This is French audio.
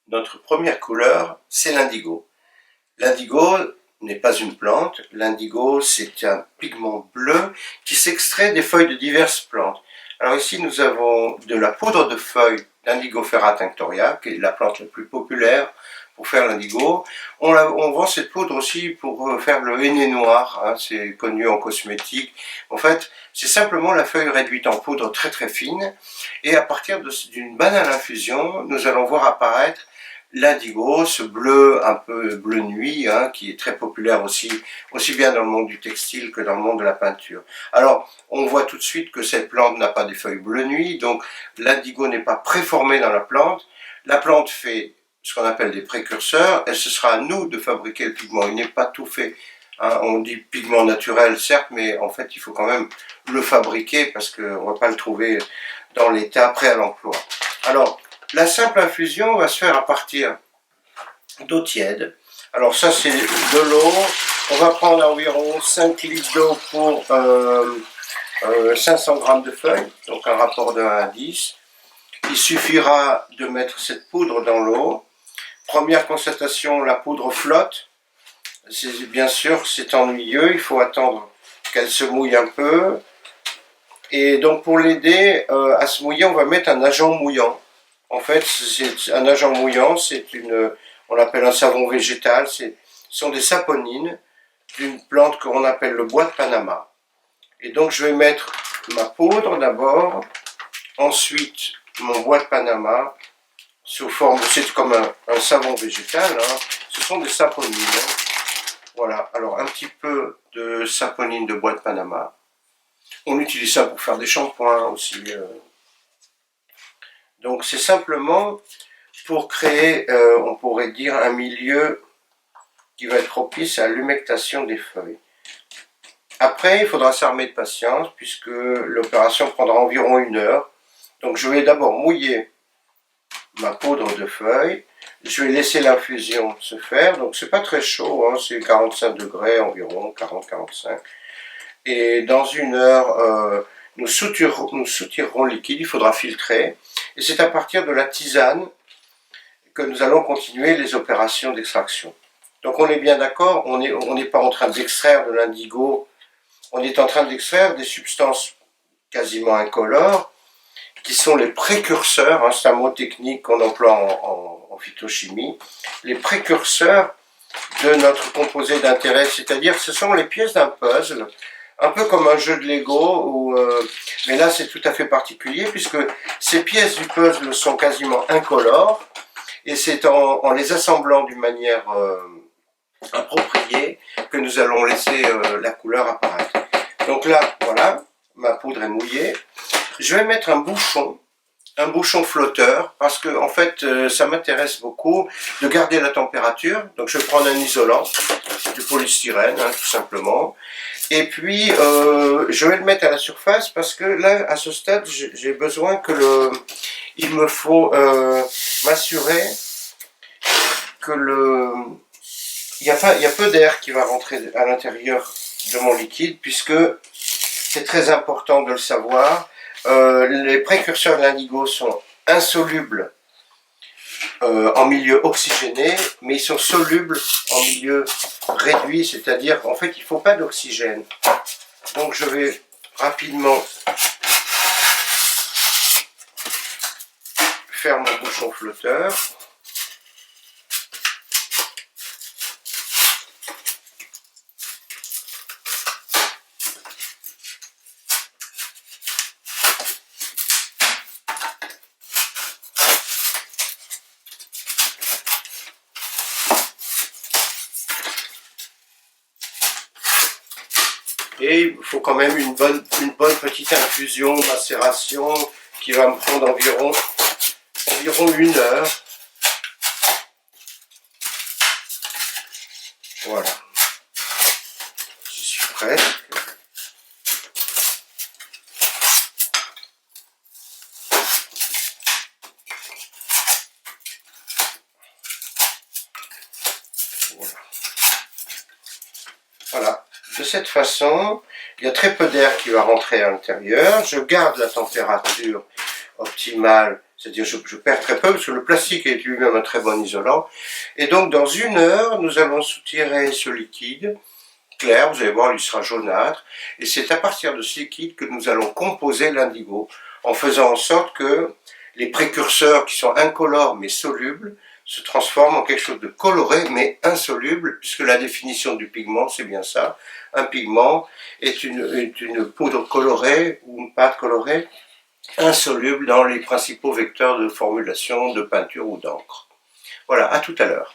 Notre première couleur, c'est l'indigo. L'indigo n'est pas une plante. L'indigo, c'est un pigment bleu qui s'extrait des feuilles de diverses plantes. Alors ici, nous avons de la poudre de feuilles d'Indigofera tinctoria, qui est la plante la plus populaire pour faire l'indigo. On vend cette poudre aussi pour faire le henné noir, hein, c'est connu en cosmétique. En fait, c'est simplement la feuille réduite en poudre très très fine. Et à partir d'une banale infusion, nous allons voir apparaître l'indigo, ce bleu un peu bleu nuit, hein, qui est très populaire aussi bien dans le monde du textile que dans le monde de la peinture. Alors, on voit tout de suite que cette plante n'a pas des feuilles bleu nuit, donc l'indigo n'est pas préformé dans la plante. La plante fait ce qu'on appelle des précurseurs, et ce sera à nous de fabriquer le pigment. Il n'est pas tout fait. Hein, on dit pigment naturel, certes, mais en fait, il faut quand même le fabriquer parce qu'on ne va pas le trouver dans l'état prêt à l'emploi. Alors, la simple infusion va se faire à partir d'eau tiède. Alors ça, c'est de l'eau. On va prendre environ 5 litres d'eau pour 500 grammes de feuilles, donc un rapport de 1 à 10. Il suffira de mettre cette poudre dans l'eau. Première constatation, la poudre flotte. Bien sûr, c'est ennuyeux, il faut attendre qu'elle se mouille un peu. Et donc pour l'aider à se mouiller, on va mettre un agent mouillant. En fait, c'est un agent mouillant, on l'appelle un savon végétal, ce sont des saponines d'une plante qu'on appelle le bois de Panama. Et donc je vais mettre ma poudre d'abord, ensuite mon bois de Panama, sous forme, c'est comme un savon végétal, hein. Ce sont des saponines. Hein. Voilà, alors un petit peu de saponine de bois de Panama. On utilise ça pour faire des shampoings aussi. Donc c'est simplement pour créer, on pourrait dire, un milieu qui va être propice à l'humectation des feuilles. Après, il faudra s'armer de patience puisque l'opération prendra environ 1 heure. Donc je vais d'abord mouiller ma poudre de feuilles. Je vais laisser l'infusion se faire. Donc c'est pas très chaud, hein, c'est 45 degrés environ, 40-45. Et dans 1 heure, nous soutirerons le liquide, il faudra filtrer. Et c'est à partir de la tisane que nous allons continuer les opérations d'extraction. Donc on est bien d'accord, on n'est pas en train d'extraire de l'indigo, on est en train d'extraire des substances quasiment incolores, qui sont les précurseurs, hein, c'est un mot technique qu'on emploie en phytochimie, les précurseurs de notre composé d'intérêt, c'est-à-dire ce sont les pièces d'un puzzle, un peu comme un jeu de Lego, mais là c'est tout à fait particulier puisque ces pièces du puzzle sont quasiment incolores et c'est en les assemblant d'une manière appropriée que nous allons laisser la couleur apparaître. Donc là, voilà, ma poudre est mouillée. Je vais mettre un bouchon flotteur, parce que en fait, ça m'intéresse beaucoup de garder la température. Donc je vais prendre un isolant, du polystyrène, hein, tout simplement. Et puis, je vais le mettre à la surface, parce que là, à ce stade, j'ai besoin que il me faut m'assurer que il y a peu d'air qui va rentrer à l'intérieur de mon liquide, puisque c'est très important de le savoir. Les précurseurs de l'indigo sont insolubles en milieu oxygéné, mais ils sont solubles en milieu réduit, c'est-à-dire en fait il ne faut pas d'oxygène. Donc je vais rapidement faire mon bouchon flotteur. Et il faut quand même une bonne petite infusion, macération, qui va me prendre environ 1 heure. Voilà. Je suis prêt. Voilà. De cette façon, il y a très peu d'air qui va rentrer à l'intérieur. Je garde la température optimale, c'est-à-dire je perds très peu, parce que le plastique est lui-même un très bon isolant. Et donc dans 1 heure, nous allons soutirer ce liquide clair, vous allez voir, il sera jaunâtre, et c'est à partir de ce liquide que nous allons composer l'indigo, en faisant en sorte que les précurseurs qui sont incolores mais solubles se transforment en quelque chose de coloré mais insoluble, puisque la définition du pigment, c'est bien ça. Un pigment est une poudre colorée ou une pâte colorée insoluble dans les principaux vecteurs de formulation de peinture ou d'encre. Voilà, à tout à l'heure.